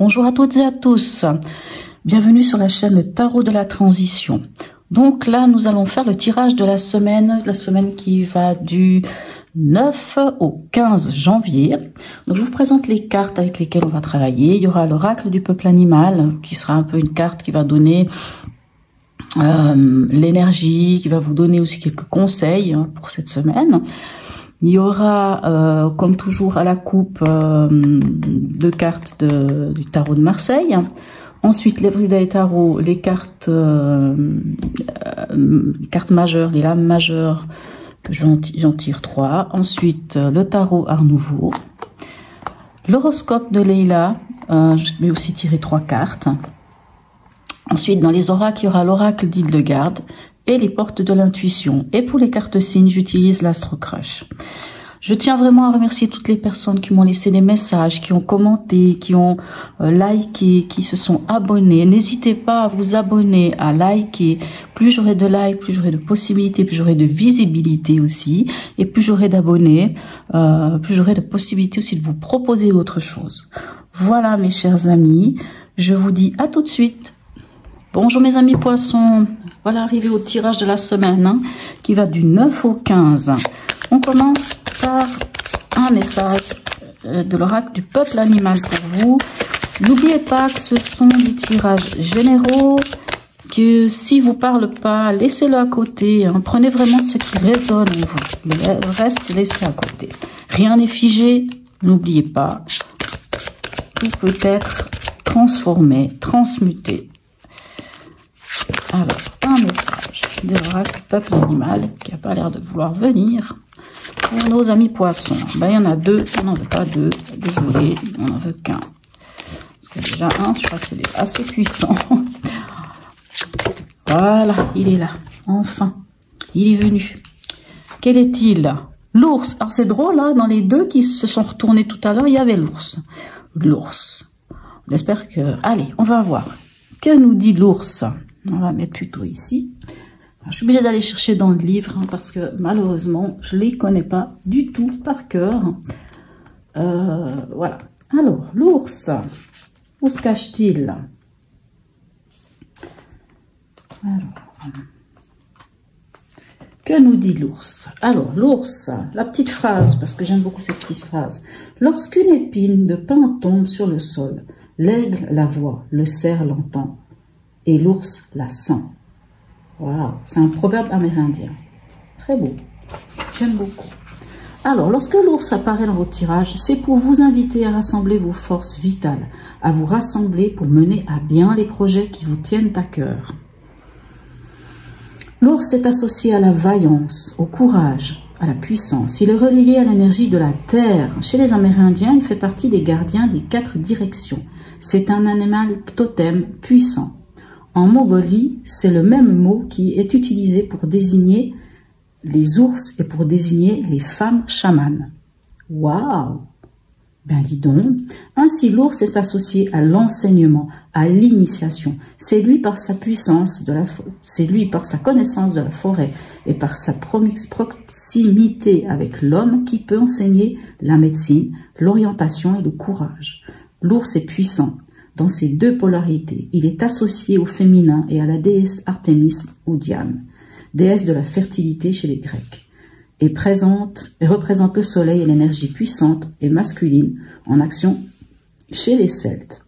Bonjour à toutes et à tous. Bienvenue sur la chaîne Le Tarot de la Transition. Donc là, nous allons faire le tirage de la semaine qui va du 9 au 15 janvier. Donc je vous présente les cartes avec lesquelles on va travailler. Il y aura l'oracle du peuple animal, qui sera un peu une carte qui va donner l'énergie, qui va vous donner aussi quelques conseils pour cette semaine. Il y aura, comme toujours, à la coupe, deux cartes du tarot de Marseille. Ensuite, l'Everyday Tarot, les cartes majeures, les lames majeures, que j'en tire 3. Ensuite, le tarot Art Nouveau. L'horoscope de Leila, je vais aussi tirer 3 cartes. Ensuite, dans les oracles, il y aura l'oracle d'Hildegarde et les portes de l'intuition. Et pour les cartes signes, j'utilise l'Astro Crush. Je tiens vraiment à remercier toutes les personnes qui m'ont laissé des messages, qui ont commenté, qui ont liké, qui se sont abonnés. N'hésitez pas à vous abonner, à liker. Plus j'aurai de likes, plus j'aurai de possibilités, plus j'aurai de visibilité aussi. Et plus j'aurai d'abonnés, plus j'aurai de possibilités aussi de vous proposer d'autres choses. Voilà mes chers amis, je vous dis à tout de suite. Bonjour mes amis poissons, voilà arrivé au tirage de la semaine qui va du 9 au 15. On commence par un message de l'oracle du peuple animal pour vous. N'oubliez pas que ce sont des tirages généraux, que si vous ne parle pas, laissez-le à côté. Prenez vraiment ce qui résonne en vous. Le reste, laissez à côté. Rien n'est figé, n'oubliez pas. Tout peut être transformé, transmuté. Alors, un message de l'oracle du peuple animal qui n'a pas l'air de vouloir venir pour nos amis poissons. Ben, il y en a 2, on n'en veut pas 2, désolé, on n'en veut qu'un. Parce que déjà un, je crois que c'est assez puissant. Voilà, il est là, enfin, il est venu. Quel est-il? L'ours. Alors c'est drôle, hein, dans les 2 qui se sont retournés tout à l'heure, il y avait l'ours. L'ours. On espère que... Allez, on va voir. Que nous dit l'ours? On va mettre plutôt ici. Je suis obligée d'aller chercher dans le livre parce que malheureusement, je ne les connais pas du tout par cœur. Voilà. Alors, l'ours, où se cache-t-il? Alors, que nous dit l'ours? Alors, l'ours, la petite phrase, parce que j'aime beaucoup cette petite phrase. Lorsqu'une épine de pin tombe sur le sol, l'aigle la voit, le cerf l'entend. Et l'ours la sent. Waouh, c'est un proverbe amérindien. Très beau. J'aime beaucoup. Alors, lorsque l'ours apparaît dans votre tirage, c'est pour vous inviter à rassembler vos forces vitales, à vous rassembler pour mener à bien les projets qui vous tiennent à cœur. L'ours est associé à la vaillance, au courage, à la puissance. Il est relié à l'énergie de la terre. Chez les Amérindiens, il fait partie des gardiens des 4 directions. C'est un animal totem puissant. En Mongolie, c'est le même mot qui est utilisé pour désigner les ours et pour désigner les femmes chamanes. Waouh! Ben dis donc. Ainsi, l'ours est associé à l'enseignement, à l'initiation. C'est lui par sa puissance, c'est lui par sa connaissance de la forêt et par sa proximité avec l'homme qui peut enseigner la médecine, l'orientation et le courage. L'ours est puissant. Dans ces 2 polarités, il est associé au féminin et à la déesse Artémis ou Diane, déesse de la fertilité chez les Grecs, et représente le soleil et l'énergie puissante et masculine en action chez les Celtes.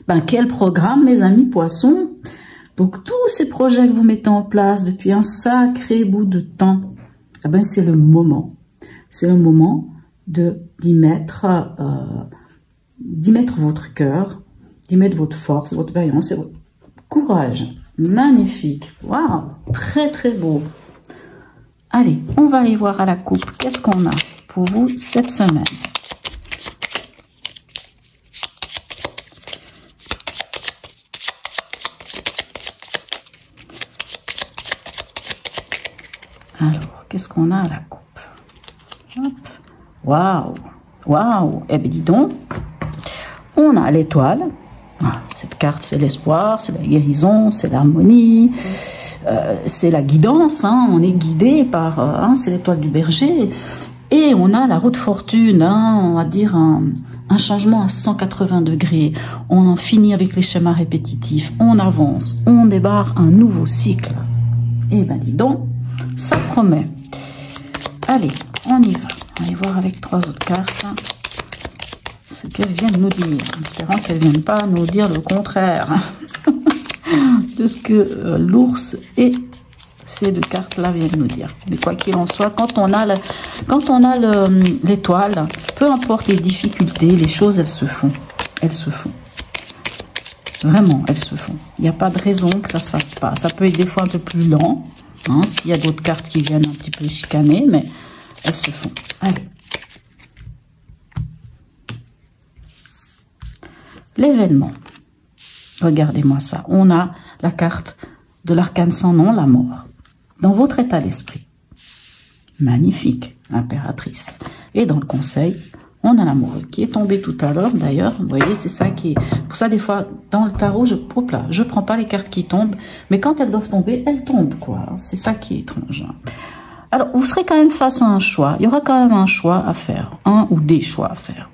Ben, quel programme, mes amis poissons! Donc, tous ces projets que vous mettez en place depuis un sacré bout de temps, eh ben, c'est le moment. C'est le moment d'y mettre votre cœur, d'y mettre votre force, votre vaillance et votre courage. Magnifique. Waouh, très très beau. Allez, on va aller voir à la coupe qu'est-ce qu'on a pour vous cette semaine. Alors, qu'est-ce qu'on a à la coupe? Hop. Waouh, waouh. Eh bien, dis donc. On a l'étoile. Cette carte, c'est l'espoir, c'est la guérison, c'est l'harmonie, c'est la guidance. On est guidé par, c'est l'étoile du berger. Et on a la roue de fortune, hein, on va dire un changement à 180 degrés. On en finit avec les schémas répétitifs, on avance, on débarre un nouveau cycle. Et ben dis donc, ça promet. Allez, on y va. On va y voir avec 3 autres cartes ce qu'elles viennent nous dire, en espérant qu'elles ne viennent pas nous dire le contraire de ce que l'ours et ces 2 cartes-là viennent nous dire. Mais quoi qu'il en soit, quand on a l'étoile, peu importe les difficultés, les choses, elles se font. Elles se font. Vraiment, elles se font. Il n'y a pas de raison que ça ne se fasse pas. Ça peut être des fois un peu plus lent, hein, s'il y a d'autres cartes qui viennent un petit peu chicaner, mais elles se font. Allez. L'événement. Regardez-moi ça. On a la carte de l'arcane sans nom, la mort. Dans votre état d'esprit. Magnifique, l'impératrice. Et dans le conseil, on a l'amoureux qui est tombé tout à l'heure. D'ailleurs, vous voyez, c'est ça qui est... Pour ça, des fois, dans le tarot, je prends pas les cartes qui tombent. Mais quand elles doivent tomber, elles tombent, quoi. C'est ça qui est étrange. Alors, vous serez quand même face à un choix. Il y aura quand même un choix à faire. Un ou des choix à faire.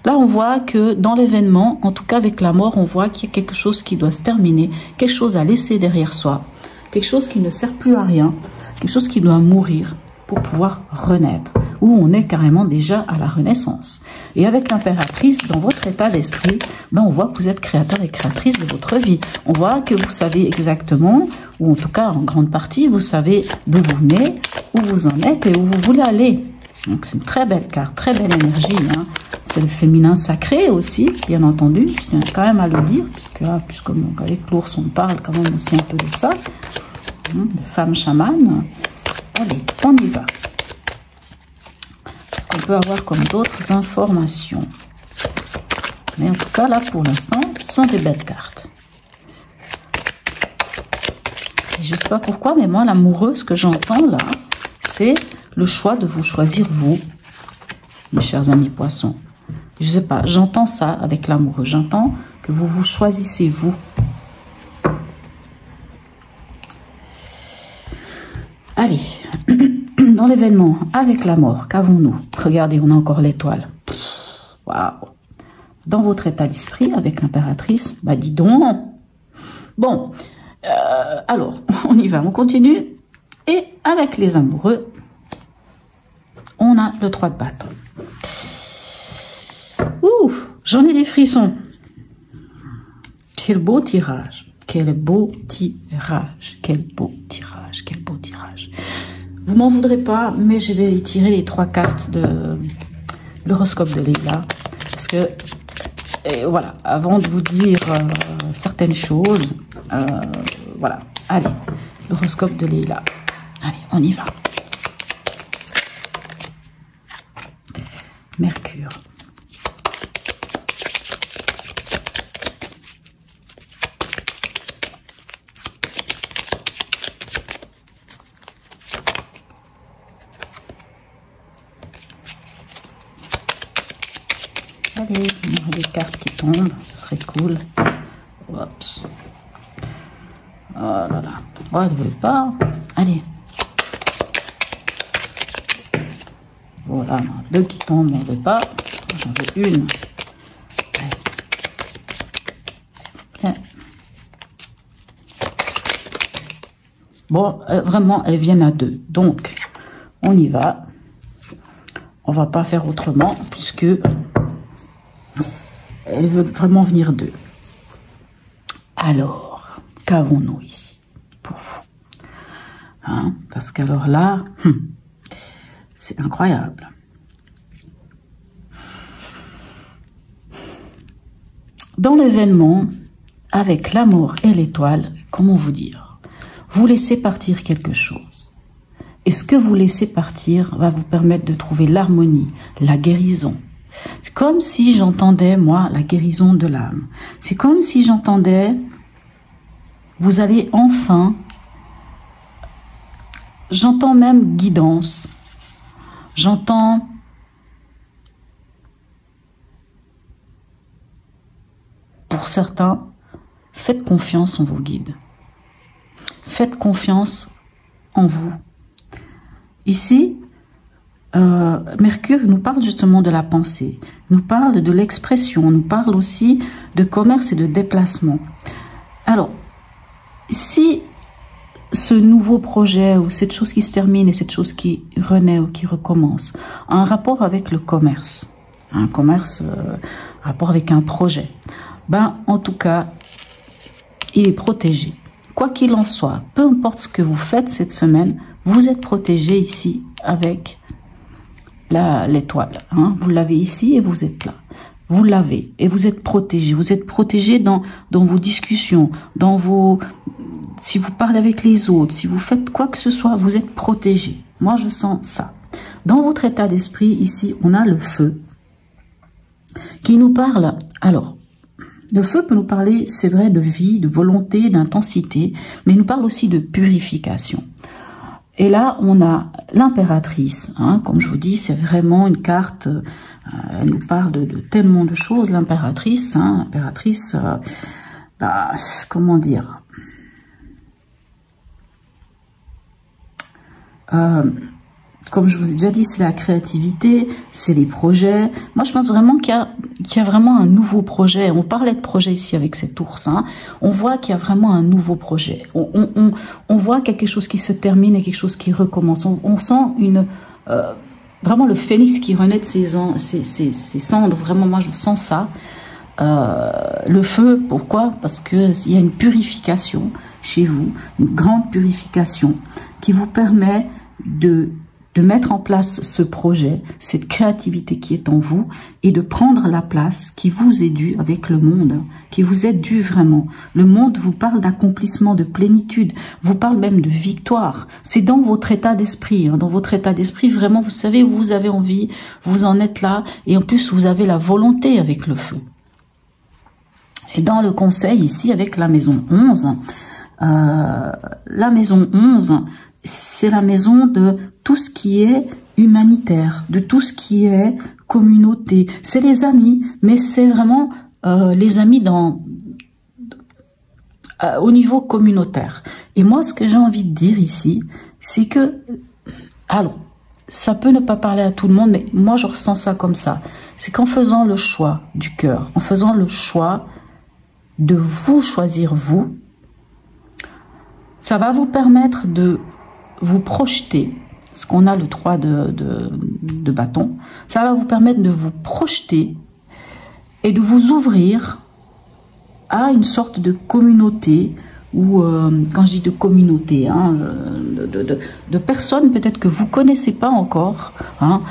Là, on voit que dans l'événement, en tout cas avec la mort, on voit qu'il y a quelque chose qui doit se terminer, quelque chose à laisser derrière soi, quelque chose qui ne sert plus à rien, quelque chose qui doit mourir pour pouvoir renaître, où on est carrément déjà à la renaissance. Et avec l'impératrice, dans votre état d'esprit, ben on voit que vous êtes créateur et créatrice de votre vie. On voit que vous savez exactement, ou en tout cas en grande partie, vous savez d'où vous venez, où vous en êtes et où vous voulez aller. Donc c'est une très belle carte, très belle énergie, hein. C'est le féminin sacré aussi, bien entendu, je tiens quand même à le dire, puisque avec l'ours on parle quand même aussi un peu de ça, de femme chamane. Allez, on y va. Parce qu'on peut avoir comme d'autres informations. Mais en tout cas, là, pour l'instant, ce sont des belles cartes. Et je ne sais pas pourquoi, mais moi, l'amoureux, ce que j'entends là, c'est le choix de vous choisir vous, mes chers amis poissons. Je sais pas, j'entends ça avec l'amoureux. J'entends que vous vous choisissez vous. Allez, dans l'événement, avec la mort, qu'avons-nous? Regardez, on a encore l'étoile. Waouh! Dans votre état d'esprit, avec l'impératrice, bah dis donc. Bon, alors, on y va, on continue. Et avec les amoureux, on a le 3 de bâton. Ouh, j'en ai des frissons. Quel beau tirage. Quel beau tirage. Quel beau tirage. Quel beau tirage. Vous m'en voudrez pas, mais je vais tirer les 3 cartes de l'horoscope de Leila. Parce que, voilà, avant de vous dire certaines choses, voilà. Allez, l'horoscope de Leila. Allez, on y va. Mercure. Allez, il y aura des cartes qui tombent, ce serait cool. Oups. Oh là là. Oh, elle ne veut pas. Allez. Voilà, 2 qui tombent, on ne veut pas. J'en veux une. Allez. S'il vous plaît. Bon, vraiment, elles viennent à 2. Donc, on y va. On va pas faire autrement, puisque elle veut vraiment venir 2. Alors, qu'avons-nous ici pour vous, hein? Parce qu'alors là, c'est incroyable. Dans l'événement, avec la mort et l'étoile, comment vous dire? Vous laissez partir quelque chose. Et ce que vous laissez partir va vous permettre de trouver l'harmonie, la guérison. C'est comme si j'entendais, moi, la guérison de l'âme. C'est comme si j'entendais, vous allez enfin, j'entends même guidance, j'entends pour certains, faites confiance en vos guides. Faites confiance en vous. Ici, Mercure nous parle justement de la pensée, nous parle de l'expression, nous parle aussi de commerce et de déplacement. Alors, si ce nouveau projet ou cette chose qui se termine et cette chose qui renaît ou qui recommence a un rapport avec le commerce, rapport avec un projet, ben en tout cas, il est protégé. Quoi qu'il en soit, peu importe ce que vous faites cette semaine, vous êtes protégé ici avec l'étoile. Hein. Vous l'avez ici et vous êtes là. Vous l'avez et vous êtes protégé. Vous êtes protégé dans vos discussions, dans vos... Si vous parlez avec les autres, si vous faites quoi que ce soit, vous êtes protégé. Moi, je sens ça. Dans votre état d'esprit, ici, on a le feu qui nous parle. Alors, le feu peut nous parler, c'est vrai, de vie, de volonté, d'intensité, mais il nous parle aussi de purification. Et là, on a l'impératrice. Hein, comme je vous dis, c'est vraiment une carte... elle nous parle de tellement de choses, l'impératrice. Hein, l'impératrice, comment dire, comme je vous ai déjà dit, c'est la créativité, c'est les projets. Moi, je pense vraiment qu'il y a vraiment un nouveau projet. On parlait de projet ici avec cet ours. Hein. On voit qu'il y a vraiment un nouveau projet. On voit quelque chose qui se termine et quelque chose qui recommence. On sent vraiment le phénix qui renaît de ses cendres. Vraiment, moi, je sens ça. Le feu, pourquoi? Parce qu'il y a une purification chez vous, une grande purification qui vous permet de mettre en place ce projet, cette créativité qui est en vous et de prendre la place qui vous est due avec le monde, qui vous est due vraiment. Le monde vous parle d'accomplissement, de plénitude, vous parle même de victoire. C'est dans votre état d'esprit, hein, dans votre état d'esprit, vraiment, vous savez où vous avez envie, vous en êtes là et en plus vous avez la volonté avec le feu. Et dans le conseil ici avec la maison 11, la maison 11, c'est la maison de tout ce qui est humanitaire, de tout ce qui est communauté. C'est les amis, mais c'est vraiment les amis au niveau communautaire. Et moi, ce que j'ai envie de dire ici, c'est que, alors, ça peut ne pas parler à tout le monde, mais moi, je ressens ça comme ça. C'est qu'en faisant le choix du cœur, en faisant le choix de vous choisir vous, ça va vous permettre de vous projeter, parce qu'on a le 3 de bâton, ça va vous permettre de vous projeter et de vous ouvrir à une sorte de communauté, ou quand je dis de communauté, hein, de personnes peut-être que vous connaissez pas encore, hein,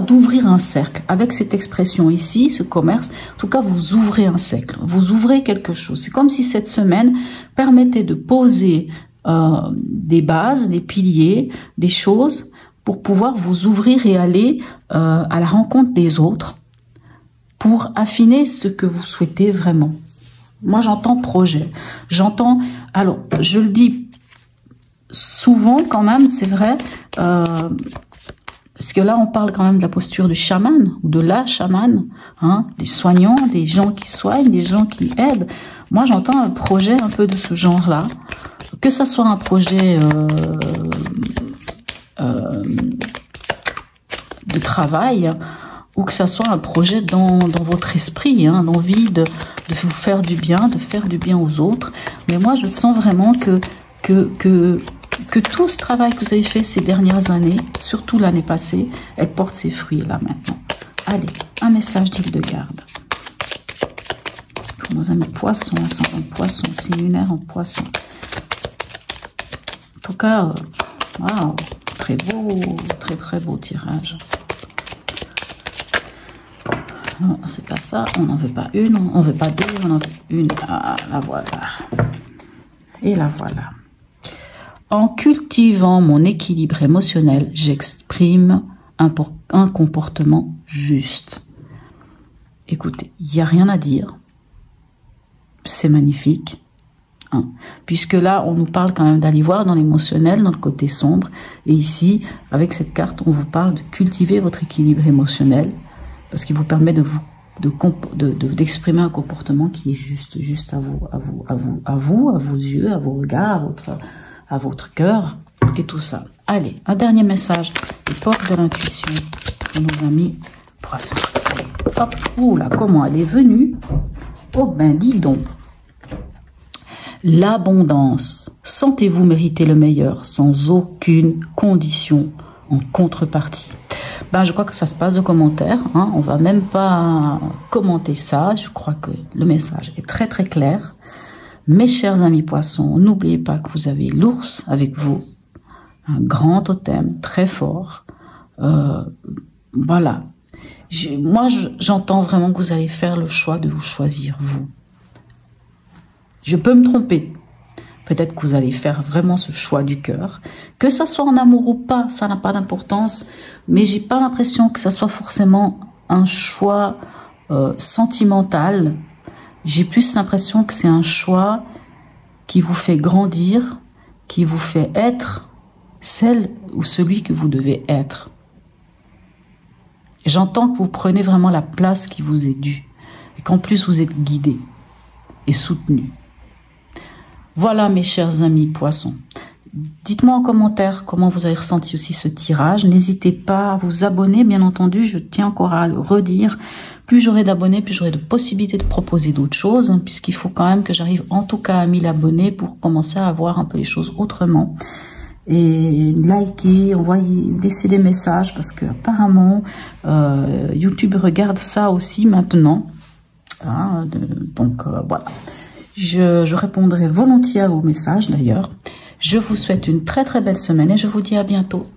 d'ouvrir un cercle. Avec cette expression ici, ce commerce, en tout cas vous ouvrez un cercle, vous ouvrez quelque chose. C'est comme si cette semaine permettait de poser des bases, des piliers, des choses pour pouvoir vous ouvrir et aller à la rencontre des autres pour affiner ce que vous souhaitez vraiment. Moi, j'entends projet. J'entends... Alors, je le dis souvent quand même, c'est vrai, parce que là, on parle quand même de la posture du chaman ou de la chamane, hein, des soignants, des gens qui soignent, des gens qui aident. Moi, j'entends un projet un peu de ce genre-là. Que ce soit un projet de travail ou que ce soit un projet dans votre esprit, hein, l'envie de vous faire du bien, de faire du bien aux autres. Mais moi, je sens vraiment que tout ce travail que vous avez fait ces dernières années, surtout l'année passée, elle porte ses fruits là maintenant. Allez, un message d'Hildegarde. Pour nos amis poissons, ascendant poisson, signe lunaire en poisson. En tout cas, wow, très beau, très beau tirage. Non, c'est pas ça, on n'en veut pas une, on veut pas deux, on en veut une. Ah, la voilà. Et la voilà. En cultivant mon équilibre émotionnel, j'exprime un comportement juste. Écoutez, il n'y a rien à dire. C'est magnifique. Hein. Puisque là, on nous parle quand même d'aller voir dans l'émotionnel, dans le côté sombre. Et ici, avec cette carte, on vous parle de cultiver votre équilibre émotionnel. Parce qu'il vous permet d'exprimer un comportement qui est juste à vos yeux, à vos regards, à votre cœur. et tout ça. Allez, un dernier message des portes de l'intuition pour nos amis poissons. Hop, oula, comment elle est venue? Oh ben dis donc. L'abondance. Sentez-vous mériter le meilleur sans aucune condition en contrepartie. Ben, je crois que ça se passe de commentaires. Hein. On va même pas commenter ça. Je crois que le message est très très clair. Mes chers amis poissons, n'oubliez pas que vous avez l'ours avec vous. Un grand totem très fort. Voilà. Moi, j'entends vraiment que vous allez faire le choix de vous choisir vous. Je peux me tromper. Peut-être que vous allez faire vraiment ce choix du cœur. Que ça soit en amour ou pas, ça n'a pas d'importance. Mais j'ai pas l'impression que ça soit forcément un choix sentimental. J'ai plus l'impression que c'est un choix qui vous fait grandir, qui vous fait être celle ou celui que vous devez être. J'entends que vous prenez vraiment la place qui vous est due et qu'en plus vous êtes guidé et soutenu. Voilà mes chers amis poissons. Dites-moi en commentaire comment vous avez ressenti aussi ce tirage. N'hésitez pas à vous abonner, bien entendu. Je tiens encore à le redire. Plus j'aurai d'abonnés, plus j'aurai de possibilités de proposer d'autres choses, hein, puisqu'il faut quand même que j'arrive en tout cas à 1000 abonnés pour commencer à voir un peu les choses autrement. Et likez, envoyez, laissez des messages, parce que apparemment YouTube regarde ça aussi maintenant. Hein, donc voilà. Je répondrai volontiers à vos messages d'ailleurs. Je vous souhaite une très très belle semaine et je vous dis à bientôt.